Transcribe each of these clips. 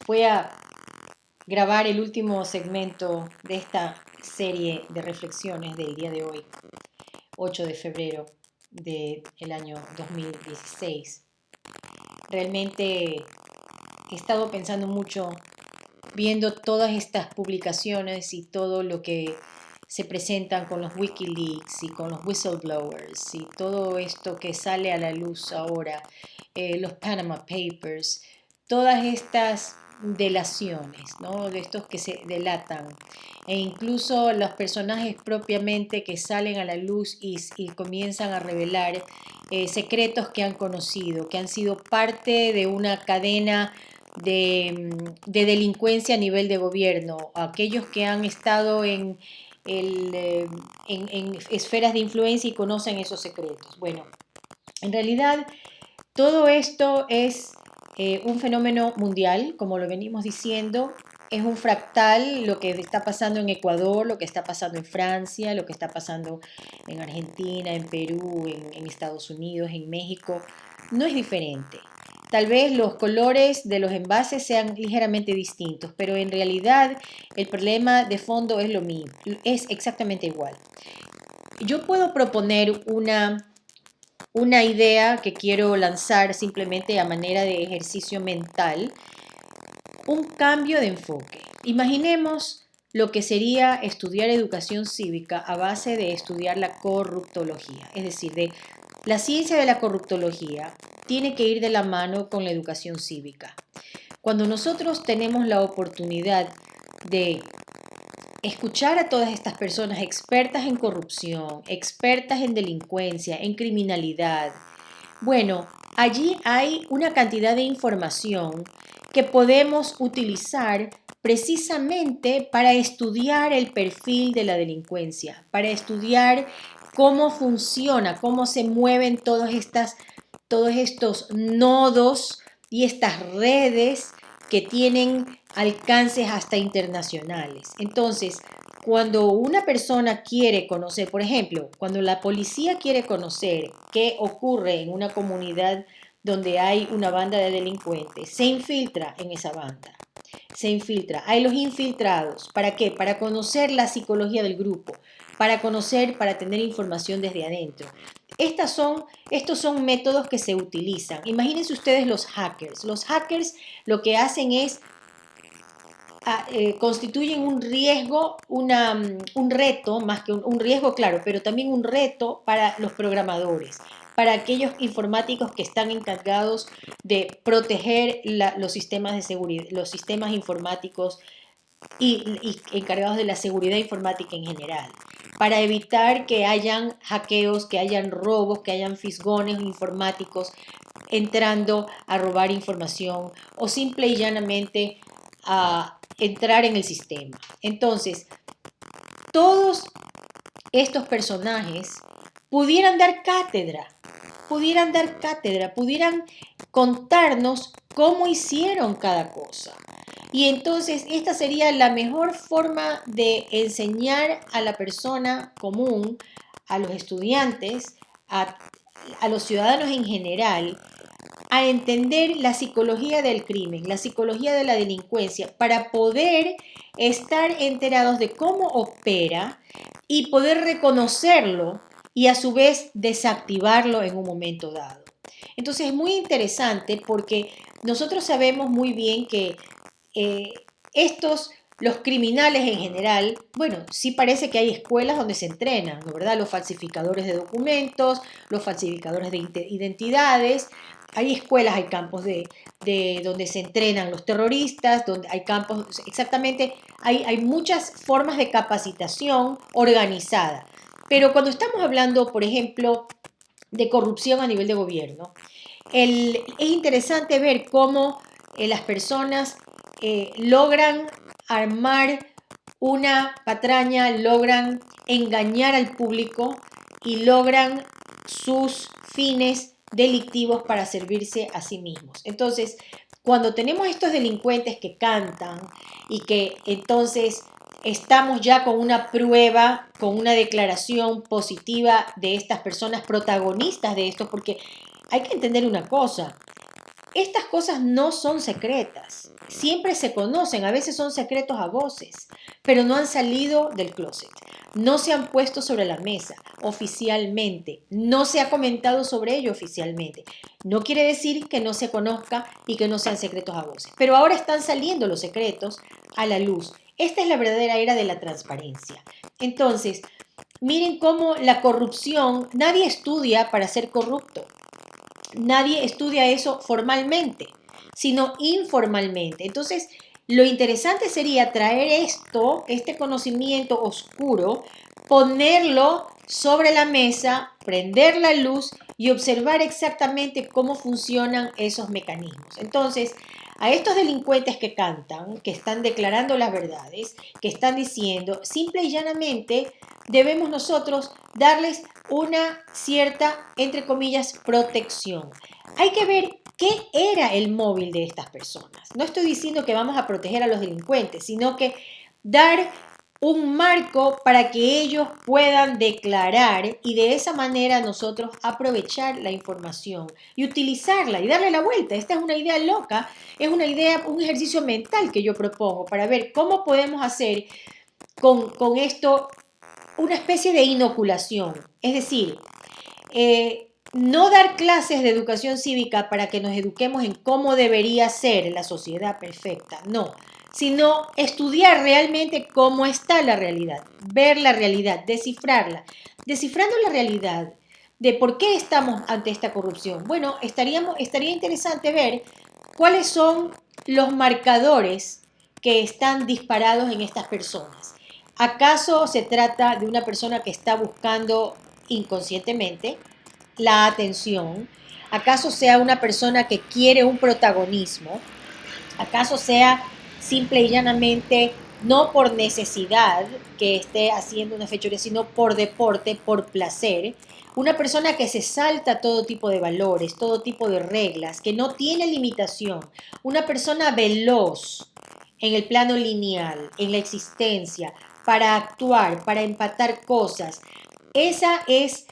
Voy a grabar el último segmento de esta serie de reflexiones del día de hoy, 8 de febrero del año 2016. Realmente he estado pensando mucho viendo todas estas publicaciones y todo lo que se presentan con los Wikileaks y con los whistleblowers y todo esto que sale a la luz ahora, los Panama Papers, todas estas delaciones, ¿no? De estos que se delatan, e incluso los personajes propiamente que salen a la luz y comienzan a revelar secretos que han conocido, que han sido parte de una cadena de delincuencia a nivel de gobierno, aquellos que han estado en esferas de influencia y conocen esos secretos. Bueno, en realidad todo esto es un fenómeno mundial, como lo venimos diciendo. Es un fractal lo que está pasando en Ecuador, lo que está pasando en Francia, lo que está pasando en Argentina, en Perú, en Estados Unidos, en México. No es diferente. Tal vez los colores de los envases sean ligeramente distintos, pero en realidad el problema de fondo es lo mismo, es exactamente igual. Yo puedo proponer una idea que quiero lanzar simplemente a manera de ejercicio mental, un cambio de enfoque. Imaginemos lo que sería estudiar educación cívica a base de estudiar la corruptología, es decir, de la ciencia de la corruptología tiene que ir de la mano con la educación cívica. Cuando nosotros tenemos la oportunidad de escuchar a todas estas personas expertas en corrupción, expertas en delincuencia, en criminalidad, bueno, allí hay una cantidad de información que podemos utilizar precisamente para estudiar el perfil de la delincuencia, para estudiar cómo funciona, cómo se mueven todos estos nodos y estas redes que tienen alcances hasta internacionales. Entonces, cuando una persona quiere conocer, por ejemplo, cuando la policía quiere conocer qué ocurre en una comunidad donde hay una banda de delincuentes, se infiltra en esa banda, se infiltra. Hay los infiltrados. ¿Para qué? Para conocer la psicología del grupo, para conocer, para tener información desde adentro. Estos son métodos que se utilizan. Imagínense ustedes los hackers. Los hackers lo que hacen es constituyen un riesgo, un reto, más que un riesgo, claro, pero también un reto para los programadores, para aquellos informáticos que están encargados de proteger los sistemas de seguridad, los sistemas informáticos y encargados de la seguridad informática en general, para evitar que hayan hackeos, que hayan robos, que hayan fisgones informáticos entrando a robar información o simple y llanamente a entrar en el sistema. Entonces, todos estos personajes pudieran contarnos cómo hicieron cada cosa. Y entonces esta sería la mejor forma de enseñar a la persona común, a los estudiantes, a los ciudadanos en general, a entender la psicología del crimen, la psicología de la delincuencia, para poder estar enterados de cómo opera y poder reconocerlo y a su vez desactivarlo en un momento dado. Entonces es muy interesante porque nosotros sabemos muy bien que eh, los criminales en general, bueno, sí parece que hay escuelas donde se entrenan, ¿no? ¿Verdad? Los falsificadores de documentos, los falsificadores de identidades, hay escuelas, hay campos de donde se entrenan los terroristas, donde hay campos, exactamente, hay muchas formas de capacitación organizada. Pero cuando estamos hablando, por ejemplo, de corrupción a nivel de gobierno, es interesante ver cómo las personas logran armar una patraña, logran engañar al público y logran sus fines delictivos para servirse a sí mismos. Entonces, cuando tenemos estos delincuentes que cantan y que entonces estamos ya con una prueba, con una declaración positiva de estas personas protagonistas de esto, porque hay que entender una cosa, estas cosas no son secretas, siempre se conocen, a veces son secretos a voces, pero no han salido del closet, no se han puesto sobre la mesa oficialmente, no se ha comentado sobre ello oficialmente. No quiere decir que no se conozca y que no sean secretos a voces, pero ahora están saliendo los secretos a la luz. Esta es la verdadera era de la transparencia. Entonces, miren cómo la corrupción, nadie estudia para ser corrupto. Nadie estudia eso formalmente, sino informalmente. Entonces, lo interesante sería traer este conocimiento oscuro, ponerlo sobre la mesa, prender la luz y observar exactamente cómo funcionan esos mecanismos. Entonces, a estos delincuentes que cantan, que están declarando las verdades, que están diciendo, simple y llanamente debemos nosotros darles una cierta, entre comillas, protección. Hay que ver qué era el móvil de estas personas. No estoy diciendo que vamos a proteger a los delincuentes, sino que dar un marco para que ellos puedan declarar y de esa manera nosotros aprovechar la información y utilizarla y darle la vuelta. Esta es una idea loca, es una idea, un ejercicio mental que yo propongo para ver cómo podemos hacer con esto una especie de inoculación. Es decir, no dar clases de educación cívica para que nos eduquemos en cómo debería ser la sociedad perfecta, no, sino estudiar realmente cómo está la realidad, ver la realidad, descifrarla. Descifrando la realidad de por qué estamos ante esta corrupción. Bueno, estaría interesante ver cuáles son los marcadores que están disparados en estas personas. ¿Acaso se trata de una persona que está buscando inconscientemente la atención? ¿Acaso sea una persona que quiere un protagonismo? ¿Acaso sea simple y llanamente no por necesidad que esté haciendo una fechoría, sino por deporte, por placer? Una persona que se salta todo tipo de valores, todo tipo de reglas, que no tiene limitación. Una persona veloz en el plano lineal, en la existencia, para actuar, para empatar cosas. Esa es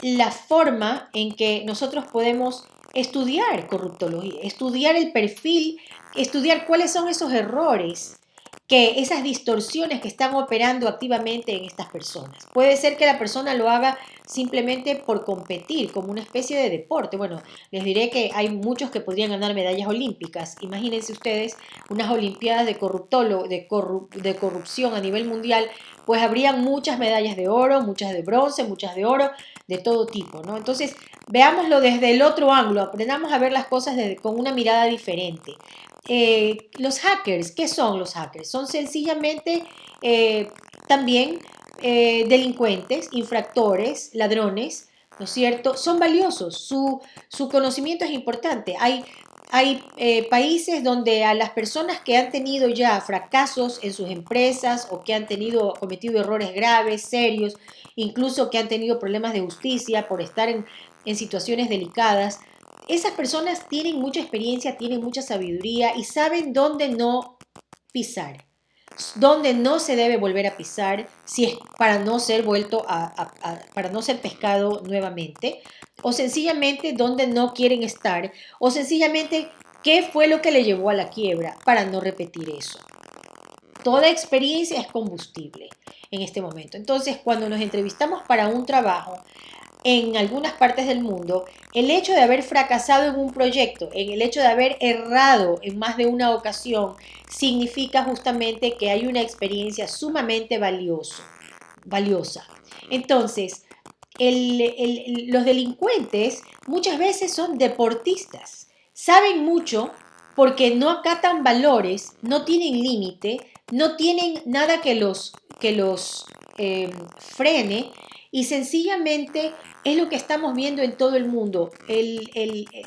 la forma en que nosotros podemos estudiar corruptología, estudiar el perfil, estudiar cuáles son esos errores, que esas distorsiones que están operando activamente en estas personas. Puede ser que la persona lo haga simplemente por competir, como una especie de deporte. Bueno, les diré que hay muchos que podrían ganar medallas olímpicas. Imagínense ustedes unas olimpiadas de de corrupción a nivel mundial, pues habrían muchas medallas de oro, muchas de bronce, muchas de oro, de todo tipo, ¿no? Entonces, veámoslo desde el otro ángulo, aprendamos a ver las cosas con una mirada diferente. Los hackers, ¿qué son los hackers? Son sencillamente también delincuentes, infractores, ladrones, ¿no es cierto? Son valiosos, su conocimiento es importante. Hay países donde a las personas que han tenido ya fracasos en sus empresas o que han cometido errores graves, serios, incluso que han tenido problemas de justicia por estar en situaciones delicadas, esas personas tienen mucha experiencia, tienen mucha sabiduría y saben dónde no pisar, dónde no se debe volver a pisar si es para no ser para no ser pescado nuevamente, o sencillamente dónde no quieren estar, o sencillamente qué fue lo que le llevó a la quiebra para no repetir eso. Toda experiencia es combustible en este momento. Entonces, cuando nos entrevistamos para un trabajo, en algunas partes del mundo, el hecho de haber fracasado en un proyecto, en el hecho de haber errado en más de una ocasión, significa justamente que hay una experiencia sumamente valiosa. Entonces, los delincuentes muchas veces son deportistas, saben mucho porque no acatan valores, no tienen límite, no tienen nada que los frene y sencillamente es lo que estamos viendo en todo el mundo.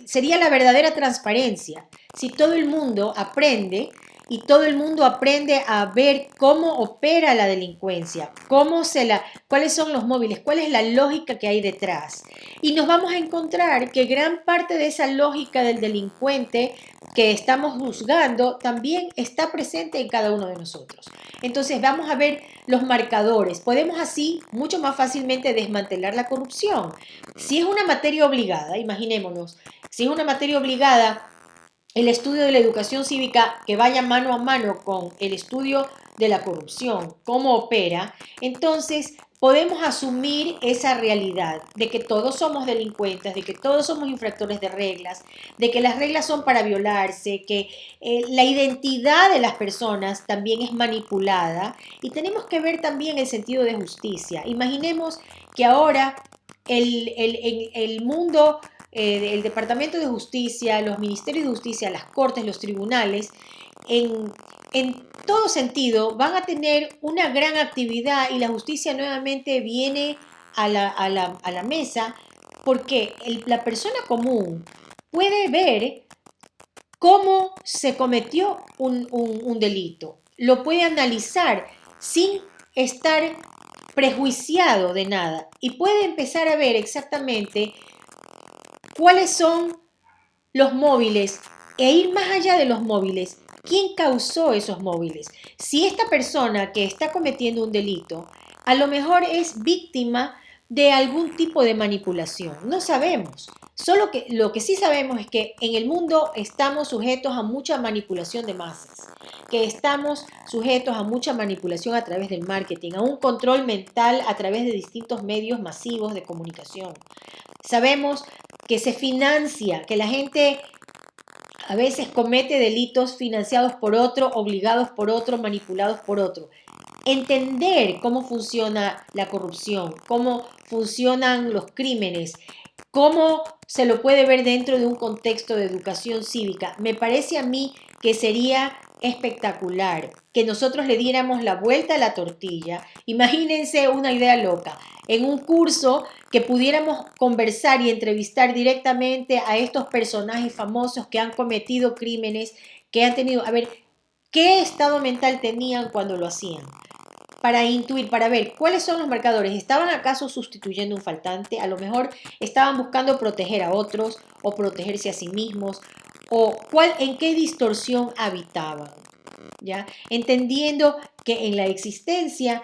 Sería la verdadera transparencia. Si todo el mundo aprende y todo el mundo aprende a ver cómo opera la delincuencia, cuáles son los móviles, cuál es la lógica que hay detrás. Y nos vamos a encontrar que gran parte de esa lógica del delincuente que estamos juzgando también está presente en cada uno de nosotros. Entonces vamos a ver los marcadores. Podemos así mucho más fácilmente desmantelar la corrupción. Si es una materia obligada, imaginémonos, si es una materia obligada el estudio de la educación cívica que vaya mano a mano con el estudio de la corrupción, cómo opera, entonces podemos asumir esa realidad de que todos somos delincuentes, de que todos somos infractores de reglas, de que las reglas son para violarse, que la identidad de las personas también es manipulada y tenemos que ver también el sentido de justicia. Imaginemos que ahora el mundo, el Departamento de Justicia, los Ministerios de Justicia, las Cortes, los tribunales, en todo sentido van a tener una gran actividad y la justicia nuevamente viene a la mesa porque la persona común puede ver cómo se cometió un delito, lo puede analizar sin estar prejuiciado de nada y puede empezar a ver exactamente cuáles son los móviles e ir más allá de los móviles. ¿Quién causó esos móviles? Si esta persona que está cometiendo un delito a lo mejor es víctima de algún tipo de manipulación, no sabemos. Solo que lo que sí sabemos es que en el mundo estamos sujetos a mucha manipulación de masas, que estamos sujetos a mucha manipulación a través del marketing, a un control mental a través de distintos medios masivos de comunicación. Sabemos que se financia, que la gente a veces comete delitos financiados por otro, obligados por otro, manipulados por otro. Entender cómo funciona la corrupción, cómo funcionan los crímenes, cómo se lo puede ver dentro de un contexto de educación cívica, me parece a mí que sería espectacular que nosotros le diéramos la vuelta a la tortilla. Imagínense una idea loca, en un curso que pudiéramos conversar y entrevistar directamente a estos personajes famosos que han cometido crímenes, que han tenido, a ver, ¿qué estado mental tenían cuando lo hacían? Para intuir, para ver cuáles son los marcadores. ¿Estaban acaso sustituyendo un faltante? A lo mejor estaban buscando proteger a otros o protegerse a sí mismos. ¿O en qué distorsión habitaban? ¿Ya? Entendiendo que en la existencia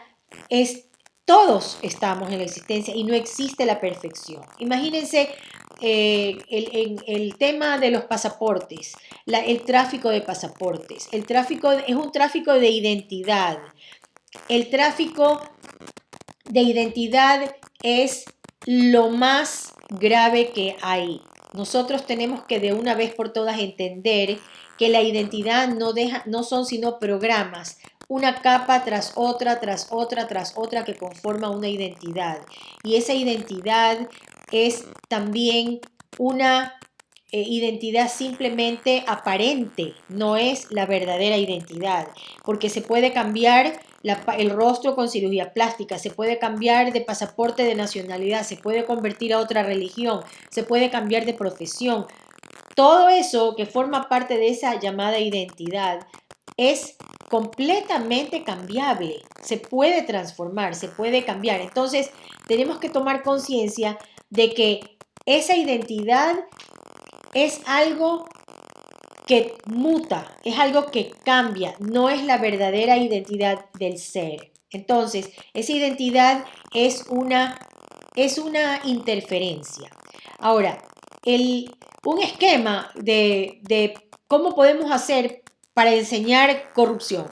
todos estamos en la existencia y no existe la perfección. Imagínense el tema de los pasaportes, el tráfico de pasaportes. El tráfico es un tráfico de identidad. El tráfico de identidad es lo más grave que hay. Nosotros tenemos que de una vez por todas entender que la identidad no son sino programas, una capa tras otra, tras otra, tras otra que conforma una identidad. Y esa identidad es también una identidad simplemente aparente, no es la verdadera identidad, porque se puede cambiar el rostro con cirugía plástica, se puede cambiar de pasaporte de nacionalidad, se puede convertir a otra religión, se puede cambiar de profesión. Todo eso que forma parte de esa llamada identidad es completamente cambiable, se puede transformar, se puede cambiar. Entonces, tenemos que tomar conciencia de que esa identidad es algo que muta, es algo que cambia, no es la verdadera identidad del ser. Entonces, esa identidad es una interferencia. Ahora, un esquema de cómo podemos hacer para enseñar corrupción.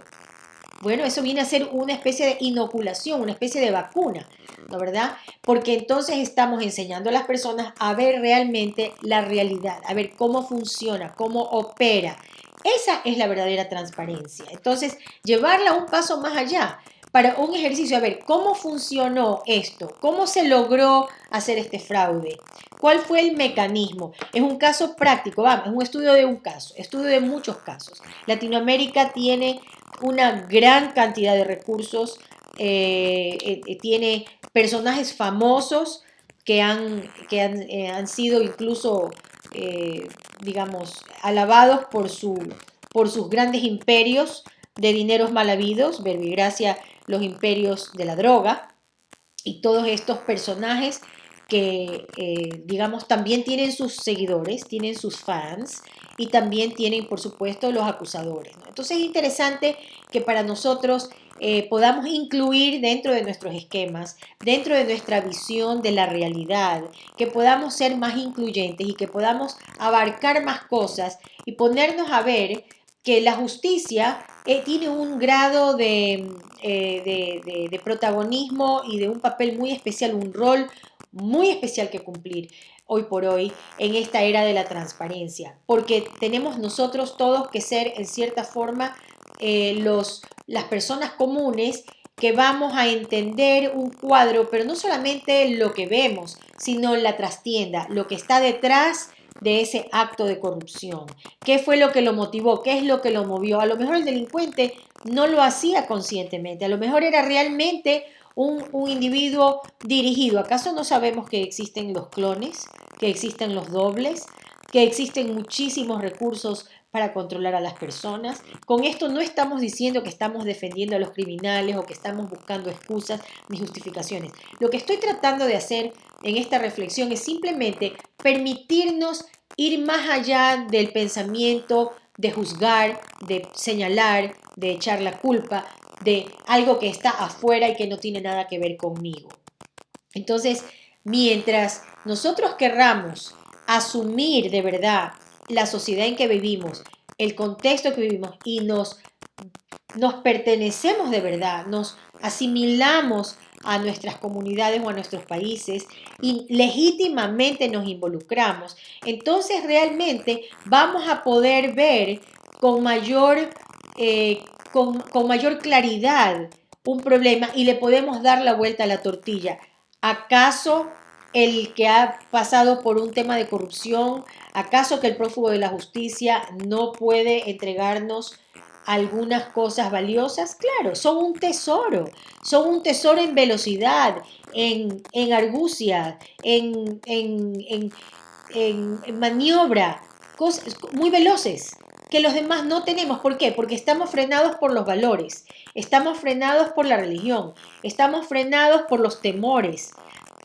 Bueno, eso viene a ser una especie de inoculación, una especie de vacuna, ¿no verdad? Porque entonces estamos enseñando a las personas a ver realmente la realidad, a ver cómo funciona, cómo opera. Esa es la verdadera transparencia. Entonces, llevarla un paso más allá para un ejercicio, a ver cómo funcionó esto, cómo se logró hacer este fraude, cuál fue el mecanismo. Es un caso práctico, vamos, es un estudio de un caso, estudio de muchos casos. Latinoamérica tiene una gran cantidad de recursos, tiene personajes famosos han sido incluso, digamos, alabados por sus grandes imperios de dineros mal habidos, verbigracia, los imperios de la droga, y todos estos personajes que, digamos, también tienen sus seguidores, tienen sus fans y también tienen, por supuesto, los acusadores, ¿no? Entonces es interesante que para nosotros podamos incluir dentro de nuestros esquemas, dentro de nuestra visión de la realidad, que podamos ser más incluyentes y que podamos abarcar más cosas y ponernos a ver que la justicia tiene un grado de protagonismo y de un papel muy especial, un rol muy especial que cumplir hoy por hoy en esta era de la transparencia, porque tenemos nosotros todos que ser en cierta forma las personas comunes que vamos a entender un cuadro, pero no solamente lo que vemos, sino la trastienda, lo que está detrás de ese acto de corrupción. ¿Qué fue lo que lo motivó? ¿Qué es lo que lo movió? A lo mejor el delincuente no lo hacía conscientemente, a lo mejor era realmente un individuo dirigido. ¿Acaso no sabemos que existen los clones, que existen los dobles, que existen muchísimos recursos para controlar a las personas? Con esto no estamos diciendo que estamos defendiendo a los criminales o que estamos buscando excusas ni justificaciones. Lo que estoy tratando de hacer en esta reflexión es simplemente permitirnos ir más allá del pensamiento de juzgar, de señalar, de echar la culpa de algo que está afuera y que no tiene nada que ver conmigo. Entonces, mientras nosotros querramos asumir de verdad la sociedad en que vivimos, el contexto que vivimos y nos pertenecemos de verdad, nos asimilamos a nuestras comunidades o a nuestros países y legítimamente nos involucramos, entonces realmente vamos a poder ver con mayor, eh, con mayor claridad un problema y le podemos dar la vuelta a la tortilla. ¿Acaso el que ha pasado por un tema de corrupción, acaso que el prófugo de la justicia no puede entregarnos algunas cosas valiosas? Claro, son un tesoro en velocidad, en argucia, en maniobra, cosas muy veloces que los demás no tenemos. ¿Por qué? Porque estamos frenados por los valores, estamos frenados por la religión, estamos frenados por los temores.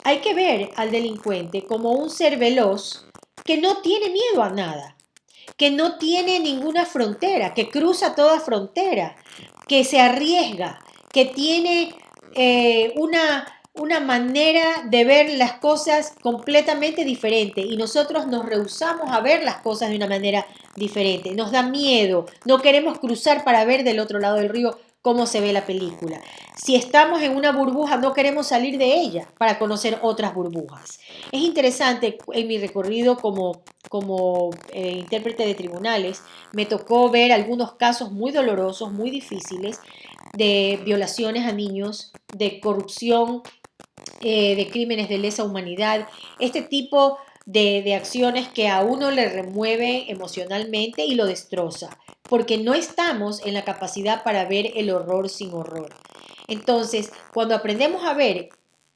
Hay que ver al delincuente como un ser veloz que no tiene miedo a nada, que no tiene ninguna frontera, que cruza toda frontera, que se arriesga, que tiene una manera de ver las cosas completamente diferente y nosotros nos rehusamos a ver las cosas de una manera diferente. Nos da miedo, no queremos cruzar para ver del otro lado del río cómo se ve la película. Si estamos en una burbuja, no queremos salir de ella para conocer otras burbujas. Es interesante, en mi recorrido como intérprete de tribunales, me tocó ver algunos casos muy dolorosos, muy difíciles, de violaciones a niños, de corrupción, de crímenes de lesa humanidad, este tipo de acciones que a uno le remueve emocionalmente y lo destroza, porque no estamos en la capacidad para ver el horror sin horror. Entonces, cuando aprendemos a ver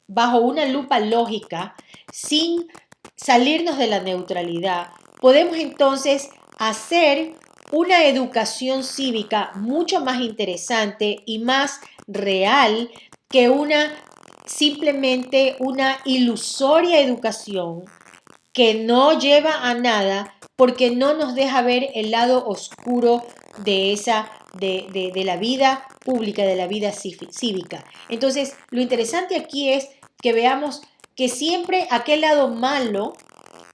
bajo una lupa lógica, sin salirnos de la neutralidad, podemos entonces hacer una educación cívica mucho más interesante y más real que simplemente una ilusoria educación que no lleva a nada porque no nos deja ver el lado oscuro de la vida pública, de la vida cívica. Entonces, lo interesante aquí es que veamos que siempre aquel lado malo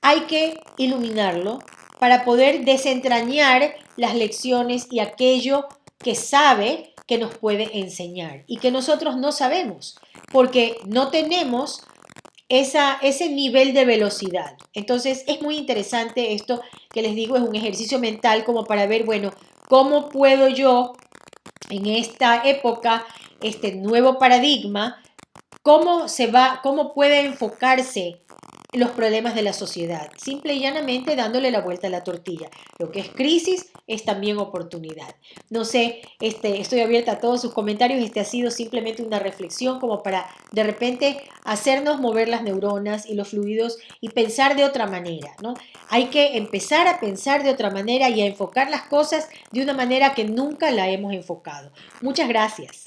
hay que iluminarlo para poder desentrañar las lecciones y aquello que sabe que nos puede enseñar y que nosotros no sabemos porque no tenemos ese nivel de velocidad. Entonces es muy interesante esto que les digo, es un ejercicio mental como para ver, bueno, ¿cómo puedo yo en esta época, este nuevo paradigma, cómo puede enfocarse los problemas de la sociedad? Simple y llanamente dándole la vuelta a la tortilla. Lo que es crisis es también oportunidad. No sé, estoy abierta a todos sus comentarios. Este ha sido simplemente una reflexión como para de repente hacernos mover las neuronas y los fluidos y pensar de otra manera, ¿no? Hay que empezar a pensar de otra manera y a enfocar las cosas de una manera que nunca la hemos enfocado. Muchas gracias.